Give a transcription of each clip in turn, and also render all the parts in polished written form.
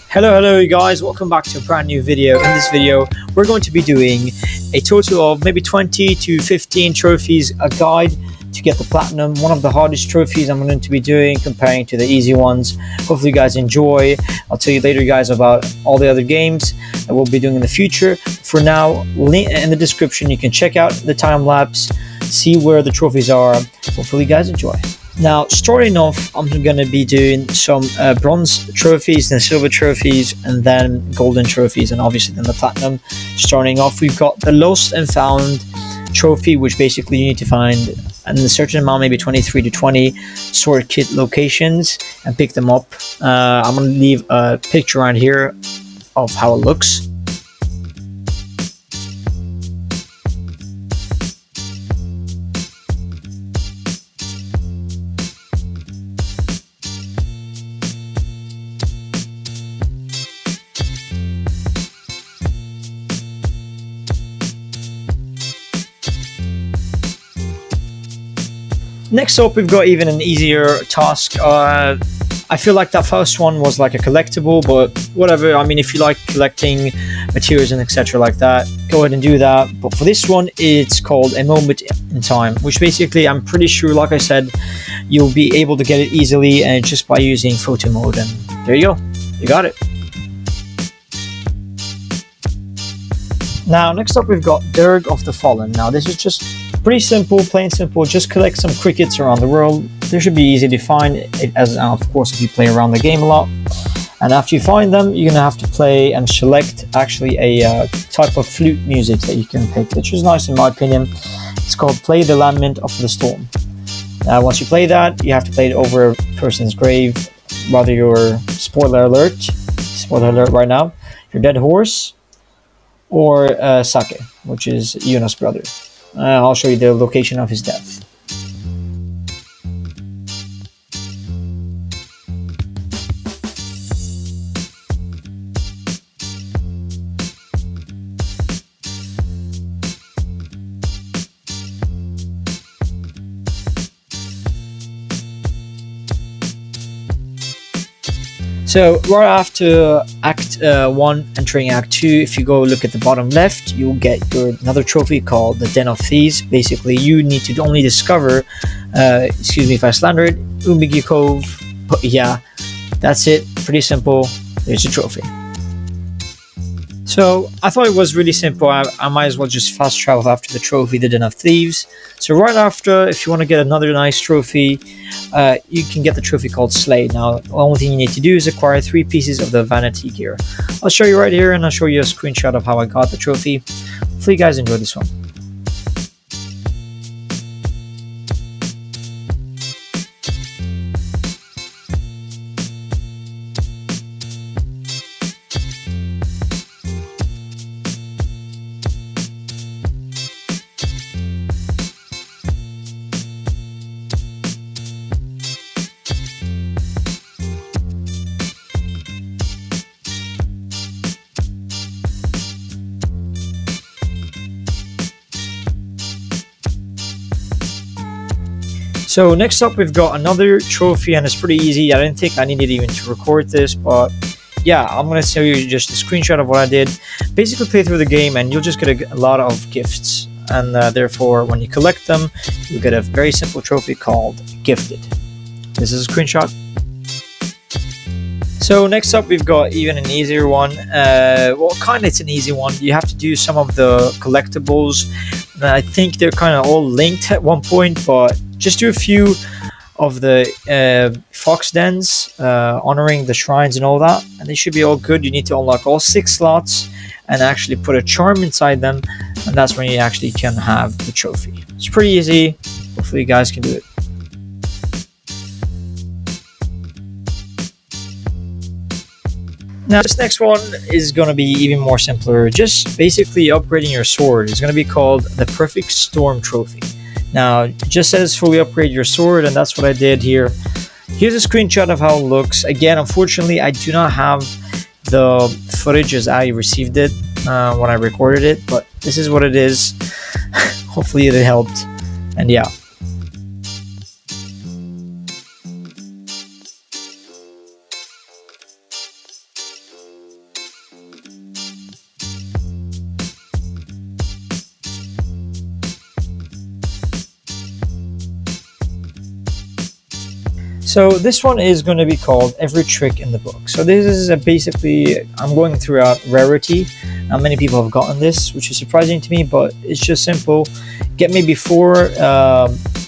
Hello you guys, welcome back to a brand new video. In this video we're going to be doing a total of maybe 20 to 15 trophies, a guide to get the platinum, one of the hardest trophies I'm going to be doing comparing to the easy ones. Hopefully you guys enjoy. I'll tell you later guys about all the other games that we'll be doing in the future. For now, link in the description, you can check out the time lapse, see where the trophies are. Hopefully you guys enjoy. Now, starting off, I'm going to be doing some bronze trophies, then silver trophies, and then golden trophies, and obviously then the platinum. Starting off, we've got the lost and found trophy, which basically you need to find in a certain amount, maybe 23 to 20 sword kit locations, and pick them up. I'm going to leave a picture around here of how it looks. Next up, we've got even an easier task. I feel like that first one was like a collectible, but whatever. I mean, if you like collecting materials and etc. like that, go ahead and do that. But for this one, it's called a moment in time, which basically I'm pretty sure, like I said, you'll be able to get it easily and just by using photo mode. And there you go, you got it. Now, next up, we've got Dirge of the Fallen. Now, this is just pretty simple, plain simple. Just collect some crickets around the world. They should be easy to find, as of course if you play around the game a lot. And after you find them, you're gonna have to play and select actually a type of flute music that you can pick, which is nice in my opinion. It's called Play the Lament of the Storm. Now once you play that, you have to play it over a person's grave, whether you're, spoiler alert right now, your dead horse, or Sake, which is Yuna's brother. I'll show you the location of his death. So right after Act 1, entering Act 2, if you go look at the bottom left, you'll get another trophy called the Den of Thieves. Basically, you need to only discover, excuse me if I slander it, Umbigi Cove. But yeah, that's it. Pretty simple. There's your trophy. So I thought it was really simple. I might as well just fast travel after the trophy, the Den of Thieves. So right after, if you want to get another nice trophy, you can get the trophy called Slay. Now, the only thing you need to do is acquire 3 pieces of the vanity gear. I'll show you right here, and I'll show you a screenshot of how I got the trophy. Hopefully you guys enjoy this one. So next up, we've got another trophy, and it's pretty easy. I didn't think I needed even to record this, but yeah, I'm going to show you just a screenshot of what I did. Basically, play through the game, and you'll just get a lot of gifts. And therefore, when you collect them, you get a very simple trophy called Gifted. This is a screenshot. So next up, we've got even an easier one. Well, kind of it's an easy one. You have to do some of the collectibles. And I think they're kind of all linked at one point, but just do a few of the fox dens, honoring the shrines and all that, and they should be all good. You need to unlock all 6 slots and actually put a charm inside them, and that's when you actually can have the trophy. It's pretty easy. Hopefully you guys can do it. Now this next one is going to be even more simpler. Just basically upgrading your sword. It's going to be called the Perfect Storm Trophy. Now it just says fully upgrade your sword, and that's what I did here. Here's a screenshot of how it looks. Again, unfortunately I do not have the footage as I received it when I recorded it, but this is what it is. Hopefully it helped, and yeah. So this one is going to be called Every Trick in the Book. So this is basically, I'm going throughout rarity. Not many people have gotten this, which is surprising to me, but it's just simple. Get maybe 4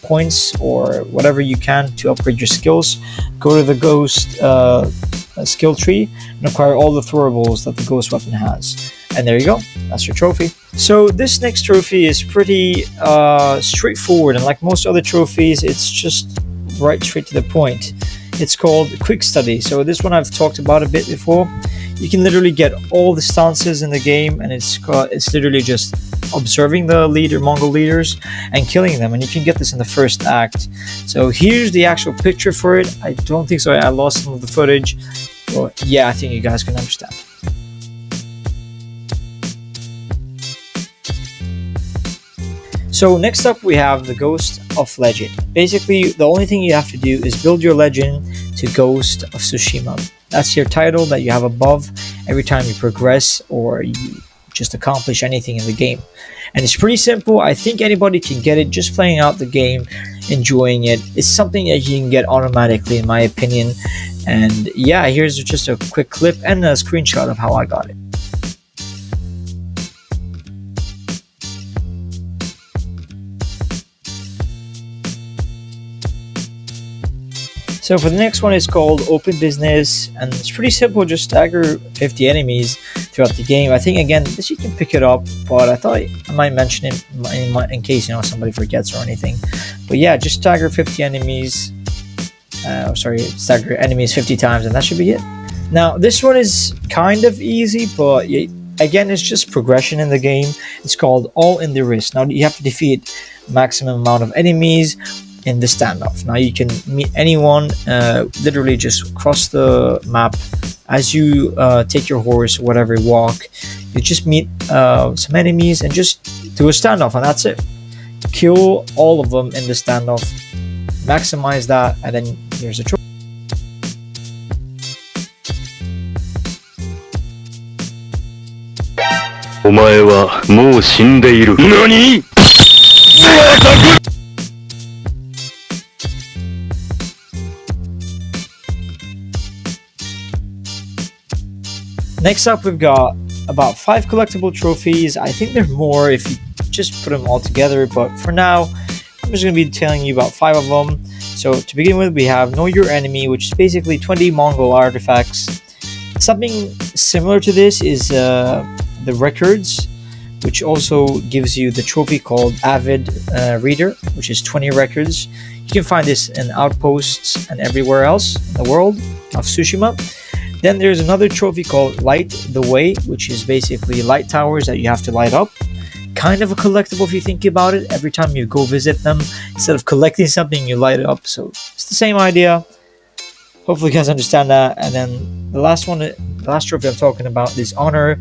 points or whatever you can to upgrade your skills. Go to the ghost skill tree and acquire all the throwables that the ghost weapon has. And there you go, that's your trophy. So this next trophy is pretty straightforward, and like most other trophies, it's just right straight to the point. It's called Quick Study. So this one I've talked about a bit before. You can literally get all the stances in the game, and it's literally just observing the Mongol leaders and killing them, and you can get this in the first act. So here's the actual picture for it. I don't think so, I lost some of the footage, but yeah, I think you guys can understand. So next up we have the Ghost of Legend. Basically, the only thing you have to do is build your legend to Ghost of Tsushima. That's your title that you have above every time you progress or you just accomplish anything in the game. And it's pretty simple. I think anybody can get it just playing out the game, enjoying it. It's something that you can get automatically, in my opinion. And yeah, here's just a quick clip and a screenshot of how I got it. So for the next one, it's called Open Business, and it's pretty simple. Just stagger 50 enemies throughout the game. I think, again, this you can pick it up, but I thought I might mention it in case, you know, somebody forgets or anything. But yeah, just stagger 50 enemies. Stagger enemies 50 times, and that should be it. Now, this one is kind of easy, but again, it's just progression in the game. It's called All in the Wrist. Now, you have to defeat maximum amount of enemies in the standoff. Now you can meet anyone, literally just cross the map as you take your horse, whatever walk. You just meet some enemies and just do a standoff, and that's it. Kill all of them in the standoff, maximize that, and then here's a trophy. Next up, we've got about 5 collectible trophies. I think there are more if you just put them all together, but for now, I'm just going to be telling you about 5 of them. So to begin with, we have Know Your Enemy, which is basically 20 Mongol artifacts. Something similar to this is the records, which also gives you the trophy called Avid Reader, which is 20 records. You can find this in outposts and everywhere else in the world of Tsushima. Then there's another trophy called Light the Way, which is basically light towers that you have to light up. Kind of a collectible if you think about it. Every time you go visit them, instead of collecting something, you light it up. So it's the same idea. Hopefully you guys understand that. And then the last trophy I'm talking about is Honor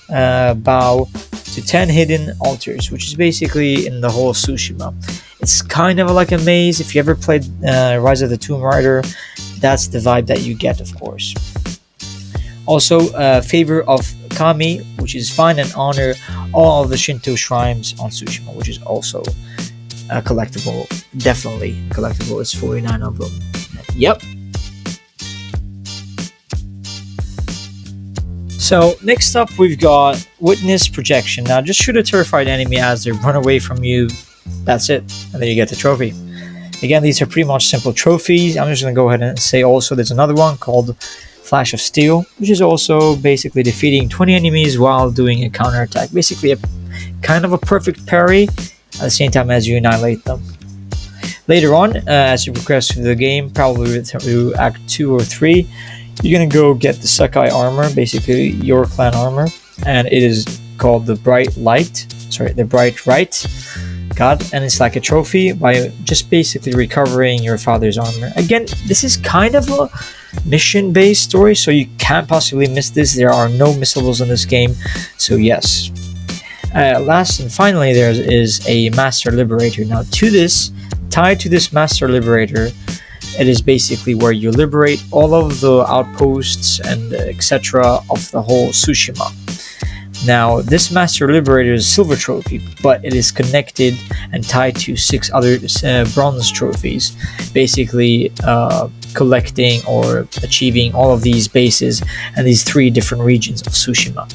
Bow to 10 Hidden Altars, which is basically in the whole Tsushima. It's kind of like a maze. If you ever played Rise of the Tomb Raider, that's the vibe that you get, of course. Also, Favour of Kami, which is find and honor all of the Shinto shrines on Tsushima, which is also a collectible. Definitely collectible. It's 49 of them. Yep. So next up, we've got Witness Projection. Now, just shoot a terrified enemy as they run away from you. That's it, and then you get the trophy. Again, these are pretty much simple trophies. I'm just going to go ahead and say also there's another one called Flash of Steel, which is also basically defeating 20 enemies while doing a counterattack. Basically a kind of a perfect parry at the same time as you annihilate them. Later on, as you progress through the game, probably through Act 2 or 3, you're going to go get the Sakai armor, basically your clan armor, and it is called the Brightright. And it's like a trophy by just basically recovering your father's armor. Again, this is kind of a mission-based story, so you can't possibly miss this. There are no missables in this game, so yes. Last and finally, there is a Master Liberator. Now, tied to this Master Liberator, it is basically where you liberate all of the outposts and etc. of the whole Tsushima. Now, this Master Liberator is a silver trophy, but it is connected and tied to 6 other bronze trophies. Basically, collecting or achieving all of these bases and these 3 different regions of Tsushima.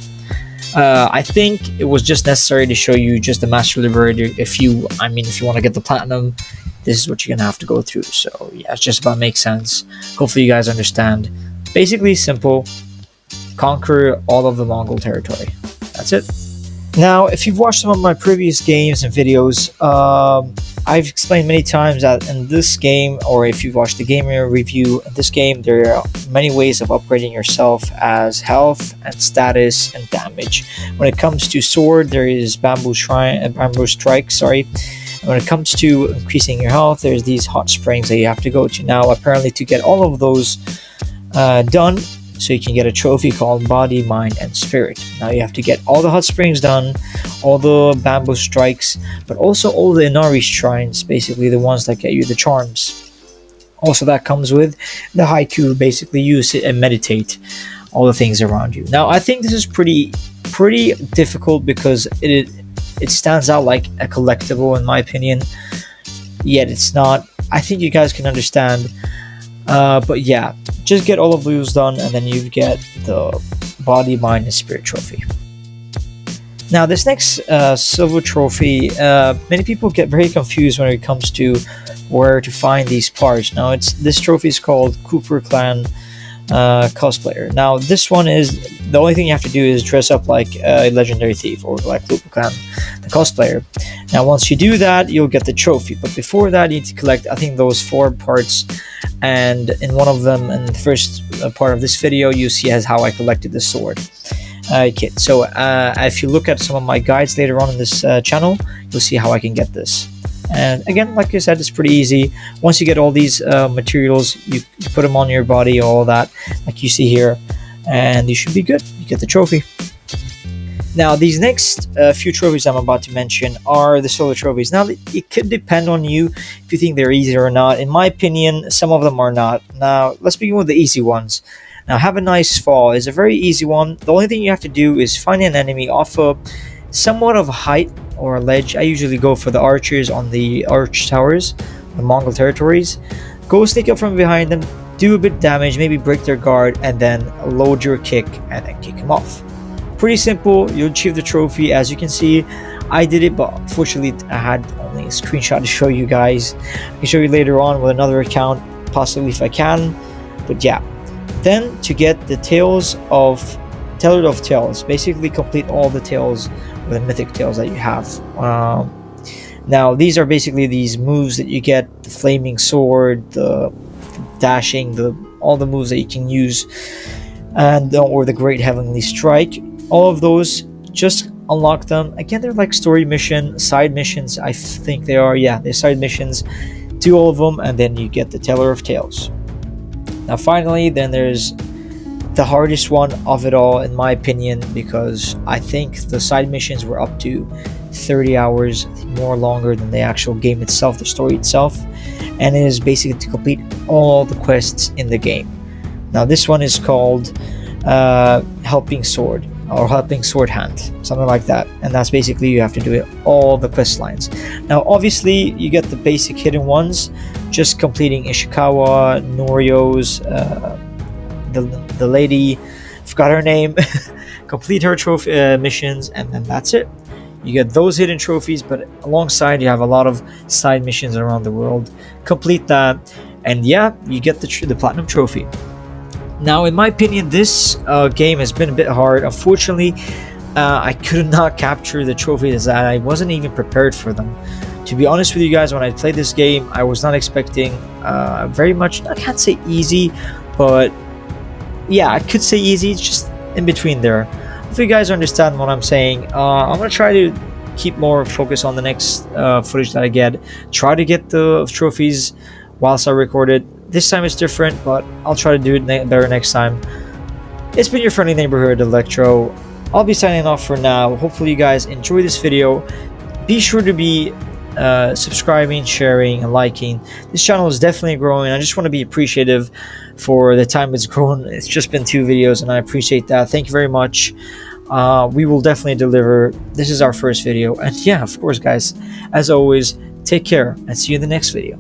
I think it was just necessary to show you just the Master Liberator. If you want to get the platinum, this is what you're gonna have to go through. So yeah, it's just about makes sense. Hopefully you guys understand. Basically simple. Conquer all of the Mongol territory. That's it. Now, if you've watched some of my previous games and videos, I've explained many times that in this game, or if you've watched the gamer review, in this game there are many ways of upgrading yourself as health and status and damage. When it comes to sword, there is bamboo strike, sorry. And when it comes to increasing your health, there's these hot springs that you have to go to. Now, apparently to get all of those done, so you can get a trophy called Body, Mind, and Spirit. Now you have to get all the hot springs done, all the bamboo strikes, but also all the Inari shrines, basically the ones that get you the charms. Also, that comes with the haiku, basically you sit and meditate all the things around you. Now, I think this is pretty difficult because it stands out like a collectible in my opinion, yet it's not. I think you guys can understand. But yeah, just get all of those done and then you get the Body, Mind, and Spirit trophy. Now this next silver trophy, many people get very confused when it comes to where to find these parts. Now this trophy is called Cooper Clan cosplayer. Now this one is, the only thing you have to do is dress up like a legendary thief or like Cooper Clan the cosplayer. Now once you do that, you'll get the trophy, but before that you need to collect, I think, those 4 parts, and in one of them, in the first part of this video, you see as how I collected the sword kit. So if you look at some of my guides later on in this channel, you'll see how I can get this. And again, like I said, it's pretty easy. Once you get all these materials, you put them on your body, all that, like you see here, and you should be good. You get the trophy. Now, these next few trophies I'm about to mention are the solo trophies. Now, it could depend on you if you think they're easy or not. In my opinion, some of them are not. Now, let's begin with the easy ones. Now, Have a Nice Fall is a very easy one. The only thing you have to do is find an enemy off a somewhat of a height or a ledge. I usually go for the archers on the arch towers, the Mongol territories. Go sneak up from behind them, do a bit of damage, maybe break their guard, and then load your kick and then kick them off. Pretty simple. You'll achieve the trophy. As you can see, I did it, but unfortunately I had only a screenshot to show you guys. I can show you later on with another account, possibly if I can. But yeah, then to get the Teller of Tales, basically complete all the tales, the mythic tales that you have. Now these are basically these moves that you get: the flaming sword, the dashing, all the moves that you can use, and or the great heavenly strike. All of those, just unlock them. Again, they're like story side missions, I think they are. Yeah, they're side missions. Do all of them, and then you get the Teller of Tales. Now finally, then there's the hardest one of it all, in my opinion, because I think the side missions were up to 30 hours, more longer than the actual game itself, the story itself, and it is basically to complete all the quests in the game. Now this one is called Helping Sword, or Helping Sword Hand, something like that, and that's basically you have to do it all the quest lines. Now obviously you get the basic hidden ones, just completing Ishikawa, Norio's, the lady, forgot her name, complete her trophy missions, and then that's it. You get those hidden trophies, but alongside you have a lot of side missions around the world. Complete that, and yeah, you get the platinum trophy. Now, in my opinion, this game has been a bit hard. Unfortunately, I could not capture the trophies. I wasn't even prepared for them. To be honest with you guys, when I played this game, I was not expecting very much. I can't say easy, but yeah, I could say easy. It's just in between there. If you guys understand what I'm saying, I'm gonna try to keep more focus on the next footage that I get. Try to get the trophies whilst I record it. This time it's different, but I'll try to do it better next time. It's been your friendly neighborhood Electro. I'll be signing off for now. Hopefully you guys enjoy this video. Be sure to be subscribing, sharing, and liking. This channel is definitely growing. I just want to be appreciative for the time it's grown. It's just been 2 videos, and I appreciate that. Thank you very much. We will definitely deliver. This is our first video, and yeah, of course guys, as always, take care and see you in the next video.